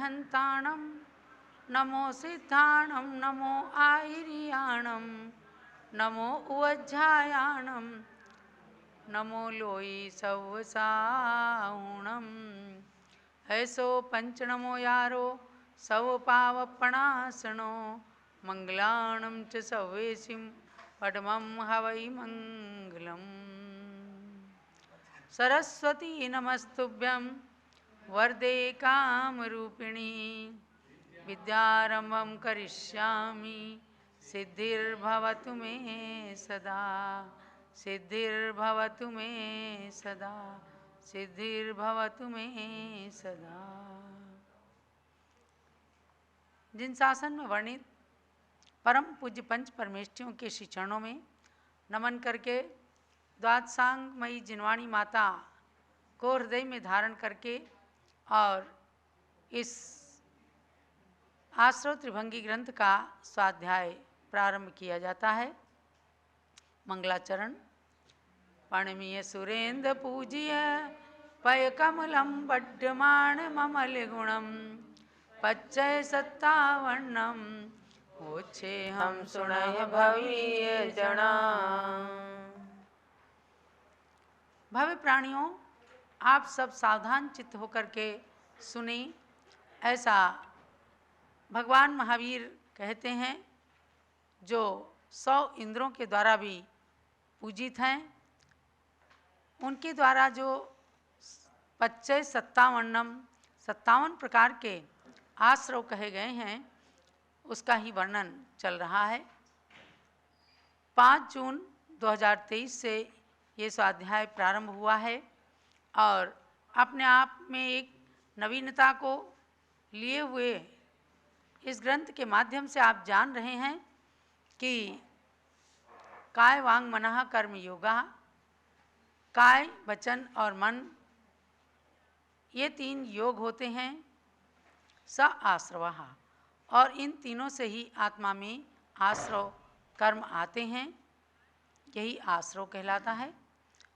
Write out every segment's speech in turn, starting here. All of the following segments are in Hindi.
अरिहन्ताणं नमो सिद्धाणं नमो आयर्याणं नमो उवज्झायाणं नमो लोई सवसाहुणम् ऐसो पंचनमो यारो सव पावपणासनो मंगलाणं च सवेशिं पद्मं हवै मंगलम् सरस्वती नमस्तुभ्यं वरदे कामरूपिणी विद्यारंभं करिष्यामि सिद्धिर्भवतु मे सदा सिद्धिर्भवतु मे सदा सिद्धिर्भवतु मे सदा। जिन शासन में वर्णित परम पूज्य पंच परमेष्ठियों के श्री चरणों में नमन करके द्वादशांगमयी जिनवाणी माता को हृदय में धारण करके और इस आश्रव त्रिभंगी ग्रंथ का स्वाध्याय प्रारंभ किया जाता है। मंगलाचरण। पणमीय सुरेंद्र पूज्य पय कमलम बड्डमाण ममल गुणम पच्चय सत्तावन्नम ओछे हम सुनय भवीय जना। भव्य प्राणियों, आप सब सावधान चित्त होकर के सुने। ऐसा भगवान महावीर कहते हैं, जो 100 इंद्रों के द्वारा भी पूजित हैं। उनके द्वारा जो पच्चय सत्तावन्नम 57 प्रकार के आश्रव कहे गए हैं, उसका ही वर्णन चल रहा है। 5 जून 2023 से ये स्वाध्याय प्रारंभ हुआ है और अपने आप में एक नवीनता को लिए हुए इस ग्रंथ के माध्यम से आप जान रहे हैं कि काय वांग मनः कर्म योगा, काय वचन और मन, ये 3 योग होते हैं। स आश्रवः, और इन तीनों से ही आत्मा में आश्रव कर्म आते हैं। यही आश्रव कहलाता है।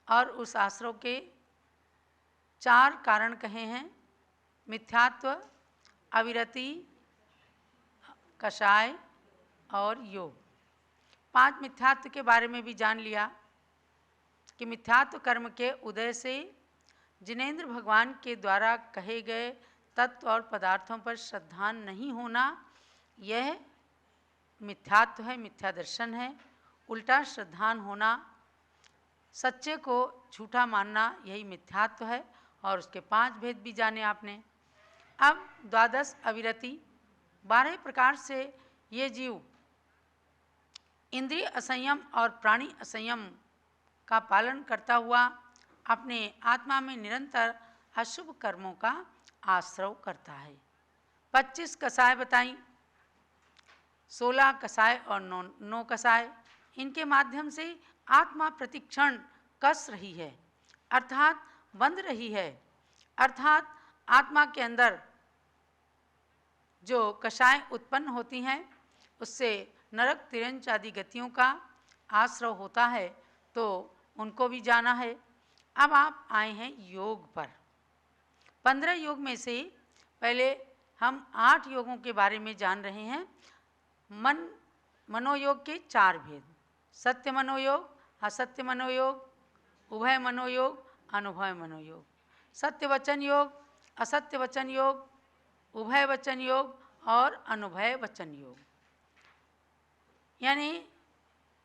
और उस आश्रव के 4 कारण कहे हैं: मिथ्यात्व, अविरति, कषाय और योग। 5 मिथ्यात्व के बारे में भी जान लिया कि मिथ्यात्व कर्म के उदय से जिनेंद्र भगवान के द्वारा कहे गए तत्व और पदार्थों पर श्रद्धा नहीं होना, यह मिथ्यात्व है, मिथ्या दर्शन है। उल्टा श्रद्धान होना, सच्चे को झूठा मानना, यही मिथ्यात्व है। और उसके 5 भेद भी जाने आपने। अब 12 अविरति, 12 प्रकार से ये जीव इंद्रिय असंयम और प्राणी असंयम का पालन करता हुआ अपने आत्मा में निरंतर अशुभ कर्मों का आश्रव करता है। 25 कसाय बताई, 16 कसाय और 9 कसाय। इनके माध्यम से आत्मा प्रतिक्षण कस रही है, अर्थात बंध रही है। अर्थात आत्मा के अंदर जो कषाय उत्पन्न होती हैं, उससे नरक तिरंच आदि गतियों का आश्रव होता है, तो उनको भी जाना है। अब आप आए हैं योग पर। 15 योग में से पहले हम 8 योगों के बारे में जान रहे हैं। मनोयोग के 4 भेद: सत्य मनोयोग, असत्य मनोयोग, उभय मनोयोग, अनुभय मनोयोग। सत्य वचन योग, असत्य वचन योग, उभय वचन योग और अनुभय वचन योग। यानी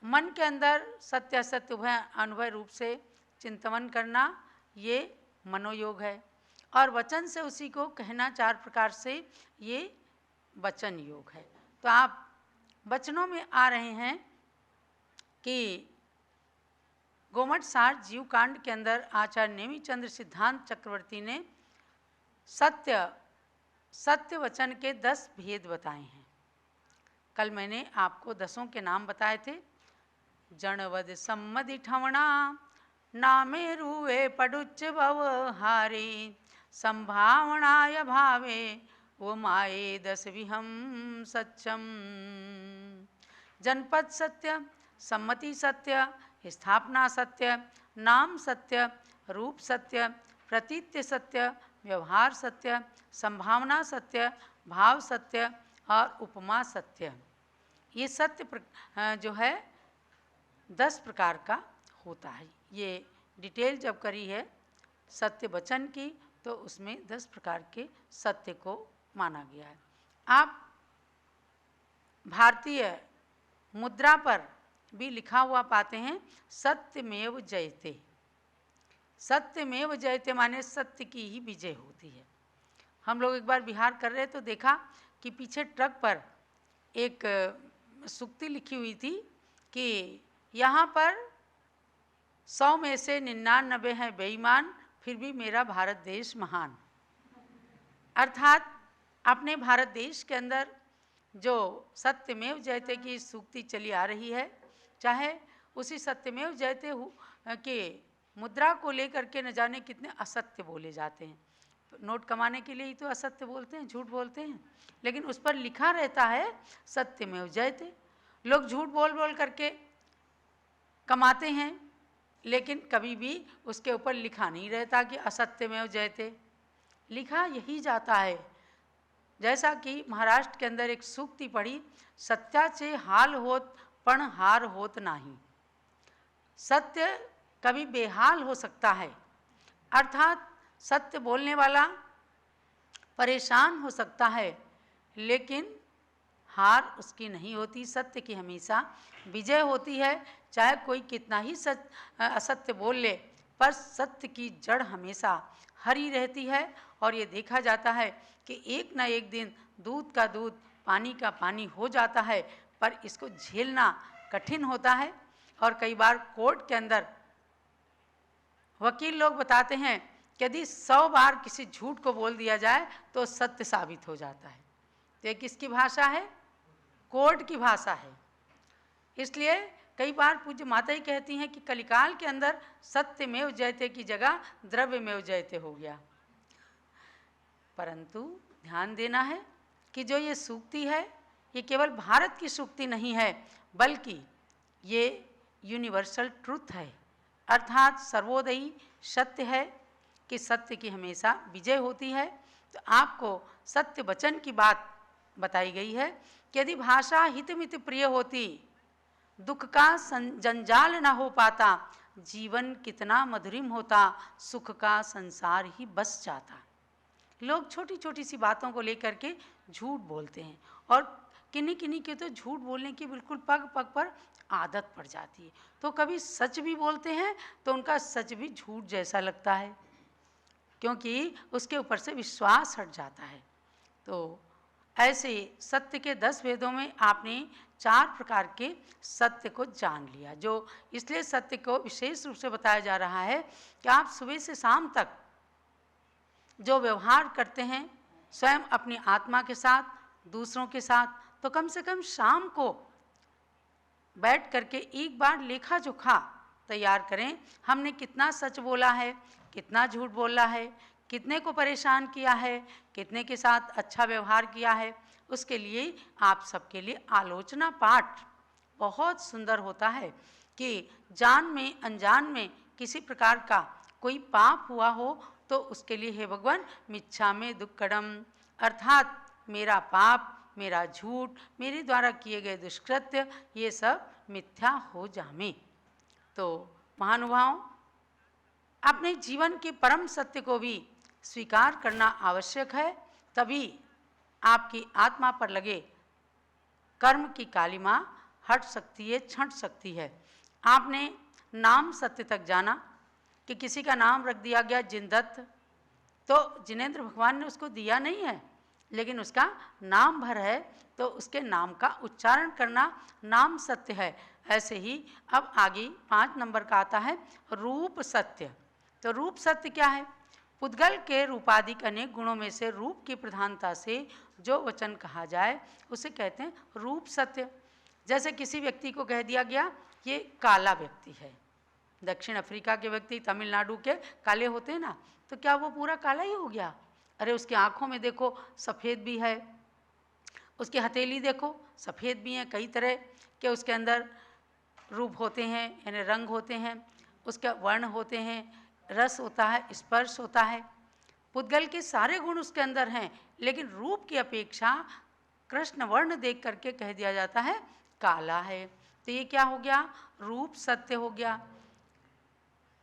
मन के अंदर सत्य असत्य उभय अनुभय रूप से चिंतन करना, ये मनोयोग है। और वचन से उसी को कहना 4 प्रकार से, ये वचन योग है। तो आप वचनों में आ रहे हैं कि गोमठ सार जीव कांड के अंदर आचार्य नेमिचंद्र सिद्धांत चक्रवर्ती ने सत्य वचन के 10 भेद बताए हैं। कल मैंने आपको 10 के नाम बताए थे। जणवद सम्मदि ठवणा नामे रूवे पडुच्च भवहारे संभावनाय भावे वो माये 10 विहम सच्चम। जनपद सत्य, सम्मति सत्य, स्थापना सत्य, नाम सत्य, रूप सत्य, प्रतीत्य सत्य, व्यवहार सत्य, संभावना सत्य, भाव सत्य और उपमा सत्य। ये सत्य जो है 10 प्रकार का होता है। ये डिटेल जब करी है सत्य वचन की तो उसमें 10 प्रकार के सत्य को माना गया है। आप भारतीय मुद्रा पर भी लिखा हुआ पाते हैं सत्यमेव जयते। सत्यमेव जयते माने सत्य की ही विजय होती है। हम लोग एक बार बिहार कर रहे तो देखा कि पीछे ट्रक पर एक सूक्ति लिखी हुई थी कि यहाँ पर 100 में से 99 हैं बेईमान, फिर भी मेरा भारत देश महान। अर्थात अपने भारत देश के अंदर जो सत्यमेव जयते की सूक्ति चली आ रही है, चाहे उसी सत्यमेव जयते के मुद्रा को लेकर के न जाने कितने असत्य बोले जाते हैं। नोट कमाने के लिए ही तो असत्य बोलते हैं, झूठ बोलते हैं, लेकिन उस पर लिखा रहता है सत्यमेव जयते। लोग झूठ बोल बोल करके कमाते हैं, लेकिन कभी भी उसके ऊपर लिखा नहीं रहता कि असत्यमेव जयते। लिखा यही जाता है, जैसा कि महाराष्ट्र के अंदर एक सूक्ति पढ़ी, सत्याचे हाल होत पण हार होत नाही। सत्य कभी बेहाल हो सकता है, अर्थात सत्य बोलने वाला परेशान हो सकता है, लेकिन हार उसकी नहीं होती। सत्य की हमेशा विजय होती है। चाहे कोई कितना ही असत्य बोल ले, पर सत्य की जड़ हमेशा हरी रहती है। और ये देखा जाता है कि एक न एक दिन दूध का दूध, पानी का पानी हो जाता है, पर इसको झेलना कठिन होता है। और कई बार कोर्ट के अंदर वकील लोग बताते हैं कि यदि 100 बार किसी झूठ को बोल दिया जाए तो सत्य साबित हो जाता है। तो ये किसकी भाषा है? कोर्ट की भाषा है। इसलिए कई बार पूज्य माता ही कहती हैं कि कलिकाल के अंदर सत्यमेव जयते की जगह द्रव्यमेव जयते हो गया। परंतु ध्यान देना है कि जो ये सूक्ति है, ये केवल भारत की सूक्ति नहीं है, बल्कि ये यूनिवर्सल ट्रुथ है, अर्थात सर्वोदयी सत्य है कि सत्य की हमेशा विजय होती है। तो आपको सत्य वचन की बात बताई गई है कि यदि भाषा हितमित प्रिय होती, दुख का जंजाल न हो पाता, जीवन कितना मधुरिम होता, सुख का संसार ही बस जाता। लोग छोटी छोटी सी बातों को लेकर के झूठ बोलते हैं, और किन्हीं किन्हीं के तो झूठ बोलने की बिल्कुल पग पग पर आदत पड़ जाती है। तो कभी सच भी बोलते हैं तो उनका सच भी झूठ जैसा लगता है, क्योंकि उसके ऊपर से विश्वास हट जाता है। तो ऐसे सत्य के 10 वेदों में आपने 4 प्रकार के सत्य को जान लिया, जो इसलिए सत्य को विशेष रूप से बताया जा रहा है कि आप सुबह से शाम तक जो व्यवहार करते हैं स्वयं अपनी आत्मा के साथ, दूसरों के साथ, तो कम से कम शाम को बैठ करके एक बार लेखा जोखा तैयार करें। हमने कितना सच बोला है, कितना झूठ बोला है, कितने को परेशान किया है, कितने के साथ अच्छा व्यवहार किया है। उसके लिए आप सबके लिए आलोचना पाठ बहुत सुंदर होता है कि जान में अनजान में किसी प्रकार का कोई पाप हुआ हो तो उसके लिए हे भगवान मिच्छा में दुक्कड़म, अर्थात मेरा पाप, मेरा झूठ, मेरे द्वारा किए गए दुष्कृत्य, ये सब मिथ्या हो जामे। तो महानुभाव, अपने जीवन के परम सत्य को भी स्वीकार करना आवश्यक है, तभी आपकी आत्मा पर लगे कर्म की कालिमा हट सकती है, छंट सकती है। आपने नाम सत्य तक जाना कि किसी का नाम रख दिया गया जिनदत्त, तो जिनेंद्र भगवान ने उसको दिया नहीं है, लेकिन उसका नाम भर है, तो उसके नाम का उच्चारण करना नाम सत्य है। ऐसे ही अब आगे 5 नंबर का आता है रूप सत्य। तो रूप सत्य क्या है? पुद्गल के रूपाधिक अनेक गुणों में से रूप की प्रधानता से जो वचन कहा जाए उसे कहते हैं रूप सत्य। जैसे किसी व्यक्ति को कह दिया गया ये काला व्यक्ति है, दक्षिण अफ्रीका के व्यक्ति तमिलनाडु के काले होते हैं ना, तो क्या वो पूरा काला ही हो गया? अरे उसकी आँखों में देखो सफ़ेद भी है, उसकी हथेली देखो सफ़ेद भी हैं, कई तरह के उसके अंदर रूप होते हैं, यानी रंग होते हैं, उसके वर्ण होते हैं, रस होता है, स्पर्श होता है। पुद्गल के सारे गुण उसके अंदर हैं, लेकिन रूप की अपेक्षा कृष्ण वर्ण देख करके कह दिया जाता है काला है। तो ये क्या हो गया? रूप सत्य हो गया,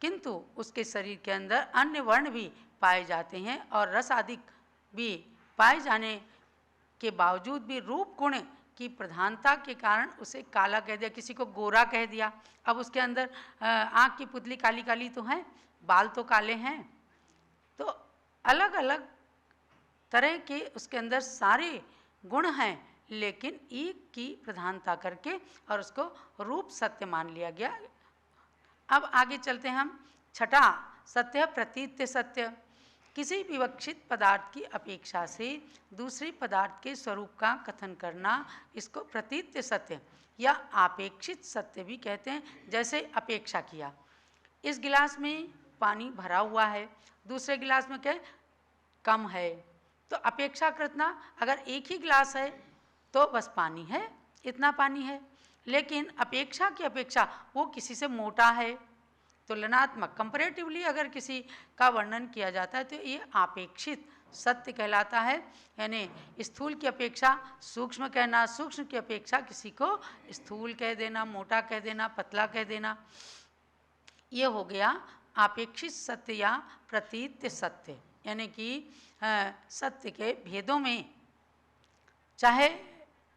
किंतु उसके शरीर के अंदर अन्य वर्ण भी पाए जाते हैं और रस आदि भी पाए जाने के बावजूद भी रूप गुण की प्रधानता के कारण उसे काला कह दिया, किसी को गोरा कह दिया। अब उसके अंदर आँख की पुतली काली काली तो है, बाल तो काले हैं, तो अलग अलग तरह के उसके अंदर सारे गुण हैं, लेकिन एक की प्रधानता करके और उसको रूप सत्य मान लिया गया। अब आगे चलते हैं हम। छठा सत्य प्रतीत्य सत्य। किसी विवक्षित पदार्थ की अपेक्षा से दूसरे पदार्थ के स्वरूप का कथन करना, इसको प्रतीत्य सत्य या आपेक्षित सत्य भी कहते हैं। जैसे अपेक्षा किया, इस गिलास में पानी भरा हुआ है, दूसरे गिलास में क्या कम है, तो अपेक्षाकृत ना, अगर एक ही गिलास है तो बस पानी है, इतना पानी है, लेकिन अपेक्षा की अपेक्षा वो किसी से मोटा है, तुलनात्मक कंपैरेटिवली अगर किसी का वर्णन किया जाता है तो ये आपेक्षित सत्य कहलाता है। यानी स्थूल की अपेक्षा सूक्ष्म कहना, सूक्ष्म की अपेक्षा किसी को स्थूल कह देना, मोटा कह देना, पतला कह देना, ये हो गया आपेक्षित सत्य या प्रतीत्य सत्य। यानी कि सत्य के भेदों में चाहे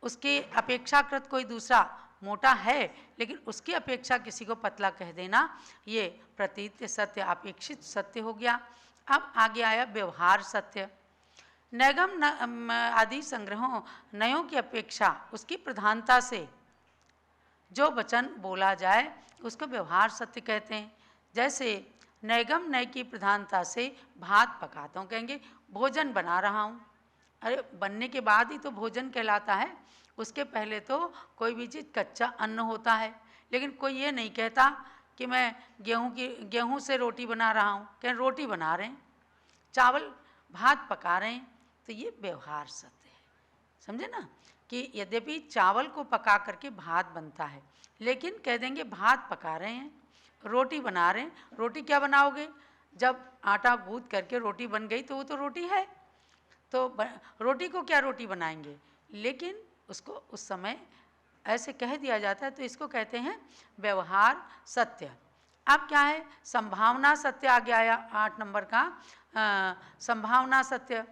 उसके अपेक्षाकृत कोई दूसरा मोटा है, लेकिन उसकी अपेक्षा किसी को पतला कह देना, ये प्रतीत्य सत्य, अपेक्षित सत्य हो गया। अब आगे आया व्यवहार सत्य। नैगम आदि संग्रहों नयों की अपेक्षा उसकी प्रधानता से जो वचन बोला जाए उसको व्यवहार सत्य कहते हैं। जैसे नैगम नय की प्रधानता से भात पकाता हूँ, कहेंगे भोजन बना रहा हूँ। अरे बनने के बाद ही तो भोजन कहलाता है, उसके पहले तो कोई भी चीज़ कच्चा अन्न होता है। लेकिन कोई ये नहीं कहता कि मैं गेहूँ से रोटी बना रहा हूँ, कहें रोटी बना रहे हैं, चावल भात पका रहे हैं, तो ये व्यवहार सत्य है। समझे ना, कि यद्यपि चावल को पका करके भात बनता है, लेकिन कह देंगे भात पका रहे हैं, रोटी बना रहे हैं। रोटी क्या बनाओगे? जब आटा गूँथ करके रोटी बन गई तो वो तो रोटी है, तो रोटी को क्या रोटी बनाएंगे, लेकिन उसको उस समय ऐसे कह दिया जाता है, तो इसको कहते हैं व्यवहार सत्य। अब क्या है? संभावना सत्य आगे आया 8 नंबर का। संभावना सत्य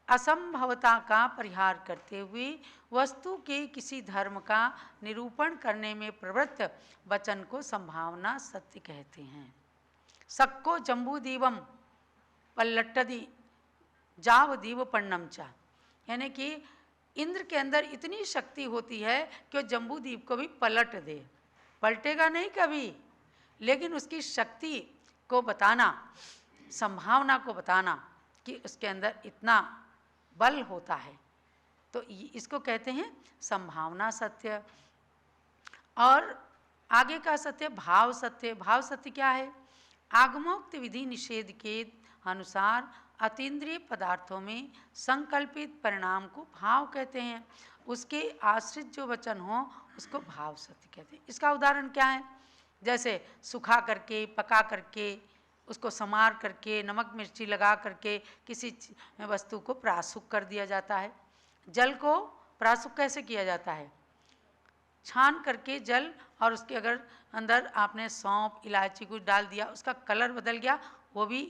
असंभवता का परिहार करते हुए वस्तु के किसी धर्म का निरूपण करने में प्रवृत्त वचन को संभावना सत्य कहते हैं। सक्को जम्बूदीवम पल्लट्टदी जाव दीव पन्नम चा। यानी कि इंद्र के अंदर इतनी शक्ति होती है कि वो जम्बूद्वीप को भी पलट दे, पलटेगा नहीं कभी, लेकिन उसकी शक्ति को बताना, संभावना को बताना कि उसके अंदर इतना बल होता है, तो इसको कहते हैं संभावना सत्य। और आगे का सत्य भाव सत्य। भाव सत्य क्या है? आगमोक्त विधि निषेध के अनुसार अतीन्द्रिय पदार्थों में संकल्पित परिणाम को भाव कहते हैं। उसके आश्रित जो वचन हो उसको भाव सत्य कहते हैं। इसका उदाहरण क्या है? जैसे सुखा करके, पका करके, उसको समार करके, नमक मिर्ची लगा करके किसी वस्तु को प्रासुक कर दिया जाता है। जल को प्रासुक कैसे किया जाता है? छान करके जल, और उसके अगर अंदर आपने सौंफ इलायची कुछ डाल दिया, उसका कलर बदल गया, वो भी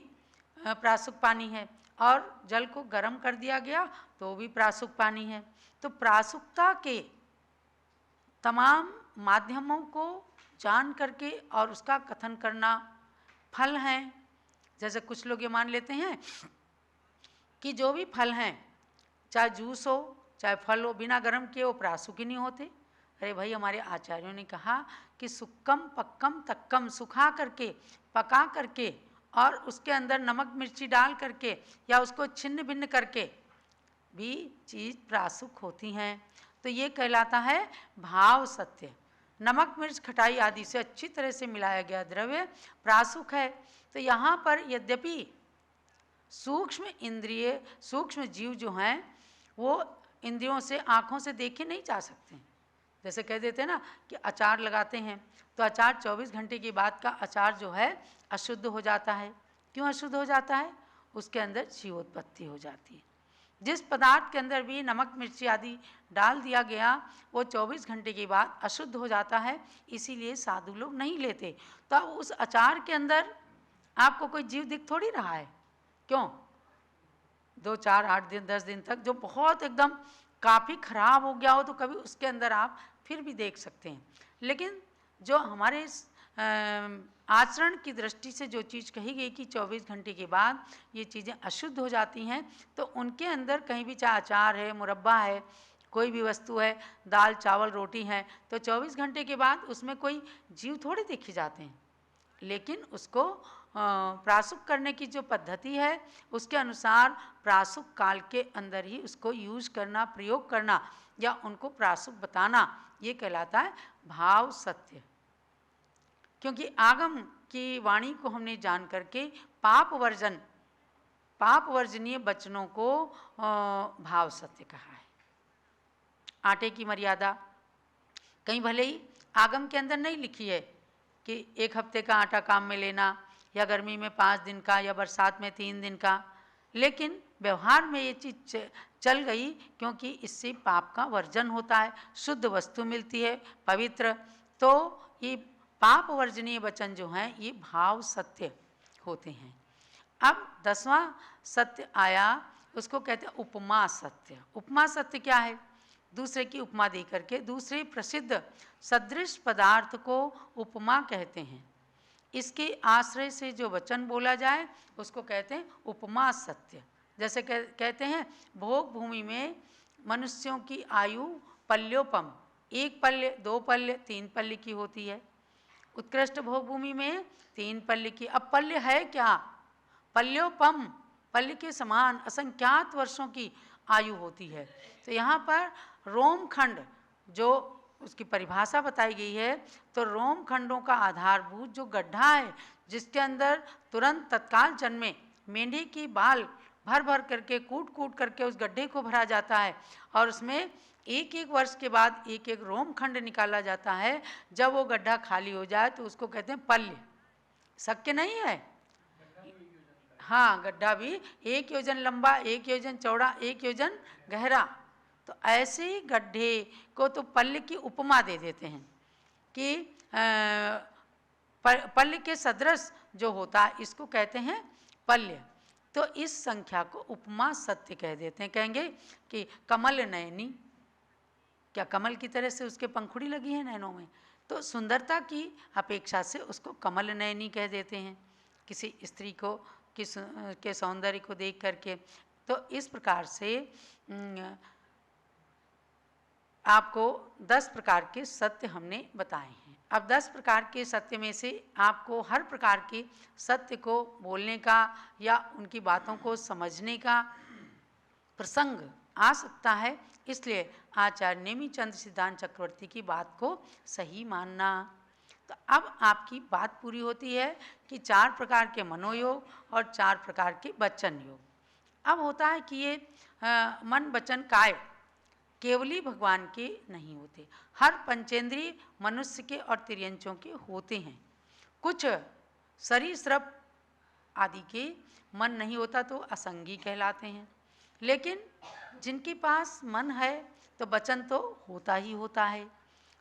प्रासुक पानी है। और जल को गर्म कर दिया गया तो वो भी प्रासुक पानी है। तो प्रासुकता के तमाम माध्यमों को जान करके और उसका कथन करना फल हैं। जैसे कुछ लोग ये मान लेते हैं कि जो भी फल हैं, चाहे जूस हो चाहे फल हो, बिना गर्म किए वो प्रासुक ही नहीं होते। अरे भाई, हमारे आचार्यों ने कहा कि सुक्कम पक्कम तक्कम, सुखा करके, पका करके और उसके अंदर नमक मिर्ची डाल करके या उसको छिन्न भिन्न करके भी चीज़ प्रासुक होती हैं। तो ये कहलाता है भाव सत्य। नमक मिर्च खटाई आदि से अच्छी तरह से मिलाया गया द्रव्य प्रासुक है। तो यहाँ पर यद्यपि सूक्ष्म इंद्रिय, सूक्ष्म जीव जो हैं वो इंद्रियों से, आँखों से देखे नहीं जा सकते। जैसे कह देते हैं ना कि अचार लगाते हैं तो अचार 24 घंटे के बाद का अचार जो है अशुद्ध हो जाता है। क्यों अशुद्ध हो जाता है? उसके अंदर जीवोत्पत्ति हो जाती है। जिस पदार्थ के अंदर भी नमक मिर्ची आदि डाल दिया गया वो 24 घंटे के बाद अशुद्ध हो जाता है, इसीलिए साधु लोग नहीं लेते। तो उस अचार के अंदर आपको कोई जीव दिख थोड़ी रहा है, क्यों? 2, 4, 8 दिन 10 दिन तक जो बहुत एकदम काफ़ी खराब हो गया हो तो कभी उसके अंदर आप फिर भी देख सकते हैं। लेकिन जो हमारे आचरण की दृष्टि से जो चीज़ कही गई कि 24 घंटे के बाद ये चीज़ें अशुद्ध हो जाती हैं, तो उनके अंदर कहीं भी चाहे अचार है, मुरब्बा है, कोई भी वस्तु है, दाल चावल रोटी है, तो 24 घंटे के बाद उसमें कोई जीव थोड़े देखे जाते हैं। लेकिन उसको प्रासुक करने की जो पद्धति है उसके अनुसार प्रासुक काल के अंदर ही उसको यूज करना, प्रयोग करना या उनको प्रासुक बताना, ये कहलाता है भाव सत्य। क्योंकि आगम की वाणी को हमने जान करके पाप वर्जनीय वचनों को भाव सत्य कहा है। आटे की मर्यादा कहीं भले ही आगम के अंदर नहीं लिखी है कि 1 हफ्ते का आटा काम में लेना या गर्मी में 5 दिन का या बरसात में 3 दिन का, लेकिन व्यवहार में ये चीज़ चल गई क्योंकि इससे पाप का वर्जन होता है, शुद्ध वस्तु मिलती है, पवित्र। तो ये पाप वर्जनीय वचन जो हैं ये भाव सत्य होते हैं। अब 10वां सत्य आया, उसको कहते हैं उपमा सत्य। उपमा सत्य क्या है? दूसरे की उपमा दे करके दूसरे प्रसिद्ध सदृश पदार्थ को उपमा कहते हैं। इसके आश्रय से जो वचन बोला जाए उसको कहते हैं उपमा सत्य। जैसे कहते हैं भोग भूमि में मनुष्यों की आयु पल्योपम, 1 पल्य 2 पल्य 3 पल्य की होती है। उत्कृष्ट भोग भूमि में 3 पल्य की। अब पल्य है क्या? पल्योपम, पल्य के समान असंख्यात वर्षों की आयु होती है। तो यहाँ पर रोमखंड जो उसकी परिभाषा बताई गई है, तो रोमखंडों का आधारभूत जो गड्ढा है जिसके अंदर तुरंत तत्काल जन्मे मेंढे की बाल भर भर करके कूट करके उस गड्ढे को भरा जाता है और उसमें 1-1 वर्ष के बाद 1-1 रोमखंड निकाला जाता है। जब वो गड्ढा खाली हो जाए तो उसको कहते हैं पल्य। शक्य नहीं है? हाँ, गड्ढा भी 1 योजन लंबा, 1 योजन चौड़ा, 1 योजन गहरा। तो ऐसे ही गड्ढे को तो पल्य की उपमा दे देते हैं कि पल्य के सदृश जो होता है इसको कहते हैं पल्य। तो इस संख्या को उपमा सत्य कह देते हैं। कहेंगे कि कमल नयनी, क्या कमल की तरह से उसके पंखुड़ी लगी है नैनों में? तो सुंदरता की अपेक्षा से उसको कमल नयनी कह देते हैं किसी स्त्री को के सौंदर्य को देख करके। तो इस प्रकार से आपको 10 प्रकार के सत्य हमने बताए हैं। अब 10 प्रकार के सत्य में से आपको हर प्रकार के सत्य को बोलने का या उनकी बातों को समझने का प्रसंग आ सकता है, इसलिए आचार्य नेमिचंद सिद्धांत चक्रवर्ती की बात को सही मानना। तो अब आपकी बात पूरी होती है कि 4 प्रकार के मनोयोग और 4 प्रकार के वचन योग। अब होता है कि ये मन वचन काय केवली भगवान के नहीं होते, हर पंचेंद्रिय मनुष्य के और तिर्यंचों के होते हैं। कुछ सरीसृप आदि के मन नहीं होता तो असंगी कहलाते हैं, लेकिन जिनके पास मन है तो वचन तो होता ही होता है।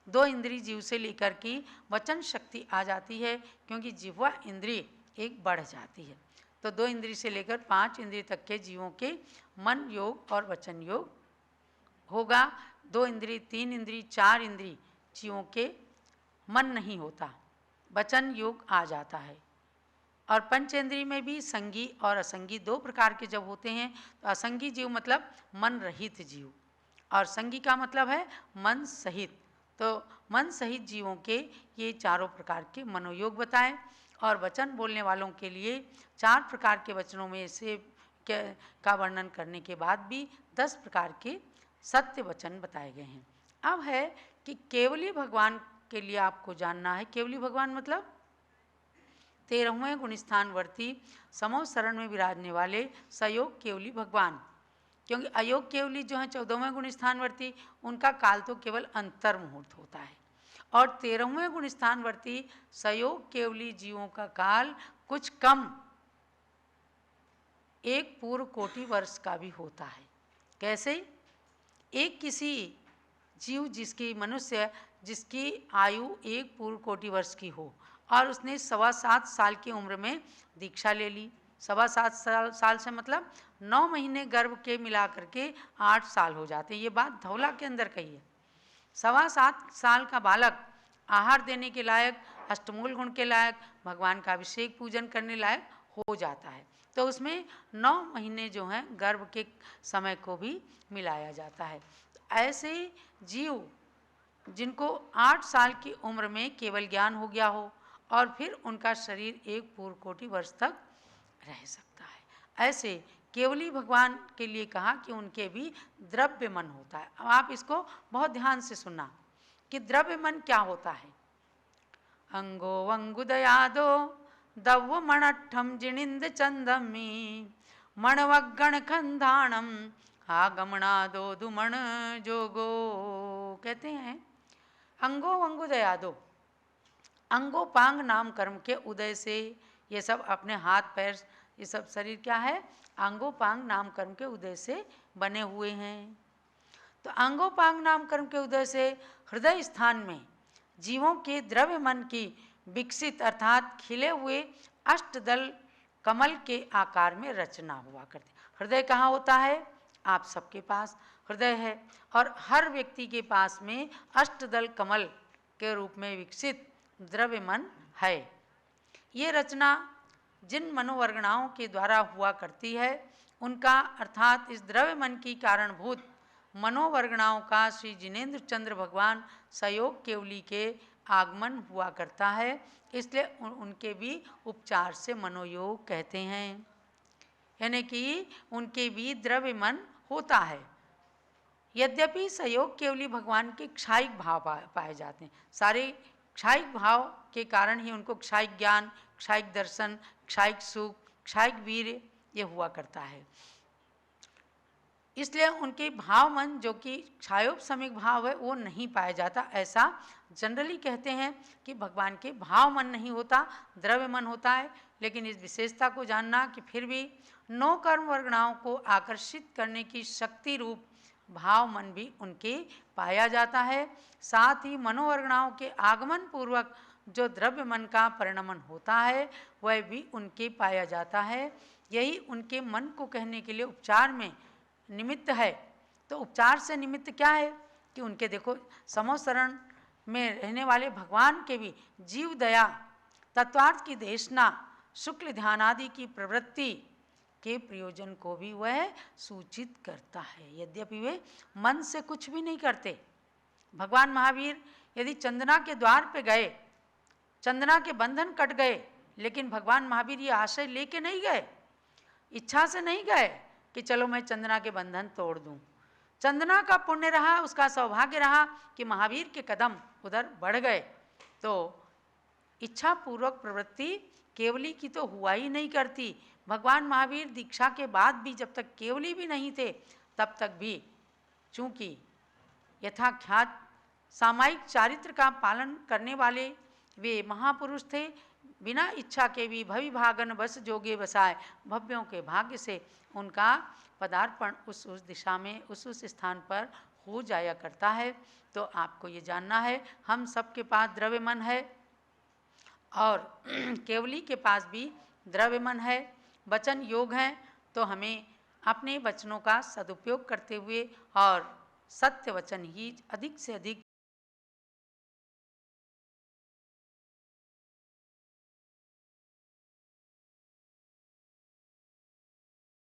2 इंद्रिय जीव से लेकर के वचन शक्ति आ जाती है क्योंकि जिह्वा इंद्रिय एक बढ़ जाती है। तो 2 इंद्रिय से लेकर 5 इंद्रिय तक के जीवों के मन योग और वचन योग होगा। 2 इंद्रिय 3 इंद्रिय 4 इंद्रिय जीवों के मन नहीं होता, वचन योग आ जाता है। और पंचेंद्रिय में भी संगी और असंगी 2 प्रकार के जब होते हैं, तो असंगी जीव मतलब मन रहित जीव और संगी का मतलब है मन सहित। तो मन सहित जीवों के ये चारों प्रकार के मनोयोग बताएं। और वचन बोलने वालों के लिए 4 प्रकार के वचनों में से का वर्णन करने के बाद भी 10 प्रकार के सत्य वचन बताए गए हैं। अब है कि केवली भगवान के लिए आपको जानना है। केवली भगवान मतलब 13वें गुणस्थानवर्ती समो शरण में विराजने वाले सयोग केवली भगवान। क्योंकि अयोग केवली जो है 14वें गुणस्थानवर्ती, उनका काल तो केवल अंतर मुहूर्त होता है और 13वें गुणस्थानवर्ती सयोग केवली जीवों का काल कुछ कम एक पूर्व कोटि वर्ष का भी होता है। कैसे? एक किसी जीव जिसकी मनुष्य जिसकी आयु एक पूर्व कोटि वर्ष की हो और उसने 7.25 साल की उम्र में दीक्षा ले ली। 7.25 साल से मतलब 9 महीने गर्भ के मिला करके 8 साल हो जाते हैं। ये बात धौला के अंदर कही है। 7.25 साल का बालक आहार देने के लायक, अष्टमूल गुण के लायक, भगवान का अभिषेक पूजन करने लायक हो जाता है। तो उसमें 9 महीने जो हैं गर्भ के समय को भी मिलाया जाता है। ऐसे जीव जिनको 8 साल की उम्र में केवल ज्ञान हो गया हो और फिर उनका शरीर एक पूर्व कोटि वर्ष तक रह सकता है, ऐसे केवली भगवान के लिए कहा कि उनके भी द्रव्य मन होता है। अब आप इसको बहुत ध्यान से सुनना कि द्रव्य मन क्या होता है। अंगो वंगुदयादो दव्व मणट्ठम जिनिंद चंदमी मणवगण खंधाणम आगमनादो दुमण जोगो। कहते हैं अंगो वंगुदयादो, अंगोपांग नाम कर्म के उदय से, ये सब अपने हाथ पैर ये सब शरीर क्या है, अंगोपांग नाम कर्म के उदय से बने हुए हैं। तो अंगोपांग नाम कर्म के उदय से हृदय स्थान में जीवों के द्रव्य मन की विकसित अर्थात खिले हुए अष्टदल कमल के आकार में रचना हुआ करती। हृदय कहाँ होता है? आप सबके पास हृदय है और हर व्यक्ति के पास में अष्टदल कमल के रूप में विकसित द्रव्य मन है। ये रचना जिन मनोवर्गणाओं के द्वारा हुआ करती है उनका अर्थात इस द्रव्य मन की कारणभूत मनोवर्गणाओं का श्री जिनेन्द्र चंद्र भगवान सहयोग केवली के आगमन हुआ करता है। इसलिए उनके भी उपचार से मनोयोग कहते हैं, यानी कि उनके भी द्रव्य मन होता है। यद्यपि सहयोग केवली भगवान के क्षायिक भाव पाए जाते हैं। सारे क्षायिक भाव के कारण ही उनको क्षायिक ज्ञान, क्षायिक दर्शन, क्षायिक सुख, क्षायिक वीर ये हुआ करता है। इसलिए उनके भाव मन जो कि क्षायोपशमिक भाव है वो नहीं पाया जाता। ऐसा जनरली कहते हैं कि भगवान के भाव मन नहीं होता, द्रव्य मन होता है। लेकिन इस विशेषता को जानना कि फिर भी 9 कर्म वर्गणाओं को आकर्षित करने की शक्ति रूप भाव मन भी उनके पाया जाता है। साथ ही मनोवर्गणाओं के आगमन पूर्वक जो द्रव्य मन का परिणमन होता है वह भी उनके पाया जाता है। यही उनके मन को कहने के लिए उपचार में निमित्त है। तो उपचार से निमित्त क्या है कि उनके देखो समोशरण में रहने वाले भगवान के भी जीव दया, तत्वार्थ की देशना, शुक्ल ध्यान आदि की प्रवृत्ति के प्रयोजन को भी वह सूचित करता है। यद्यपि वे मन से कुछ भी नहीं करते। भगवान महावीर यदि चंदना के द्वार पे गए, चंदना के बंधन कट गए, लेकिन भगवान महावीर ये आशय लेके नहीं गए, इच्छा से नहीं गए कि चलो मैं चंदना के बंधन तोड़ दूं। चंदना का पुण्य रहा, उसका सौभाग्य रहा कि महावीर के कदम उधर बढ़ गए। तो इच्छा पूर्वक प्रवृत्ति केवली की तो हुआ ही नहीं करती। भगवान महावीर दीक्षा के बाद भी जब तक केवली भी नहीं थे तब तक भी चूँकि यथाख्यात सामायिक चारित्र का पालन करने वाले वे महापुरुष थे, बिना इच्छा के भी भविभागन बस जोगे बसाए, भव्यों के भाग्य से उनका पदार्पण उस दिशा में उस स्थान पर हो जाया करता है। तो आपको ये जानना है हम सबके पास द्रव्य मन है और केवली के पास भी द्रव्य मन है। वचन योग हैं तो हमें अपने वचनों का सदुपयोग करते हुए और सत्य वचन ही अधिक से अधिक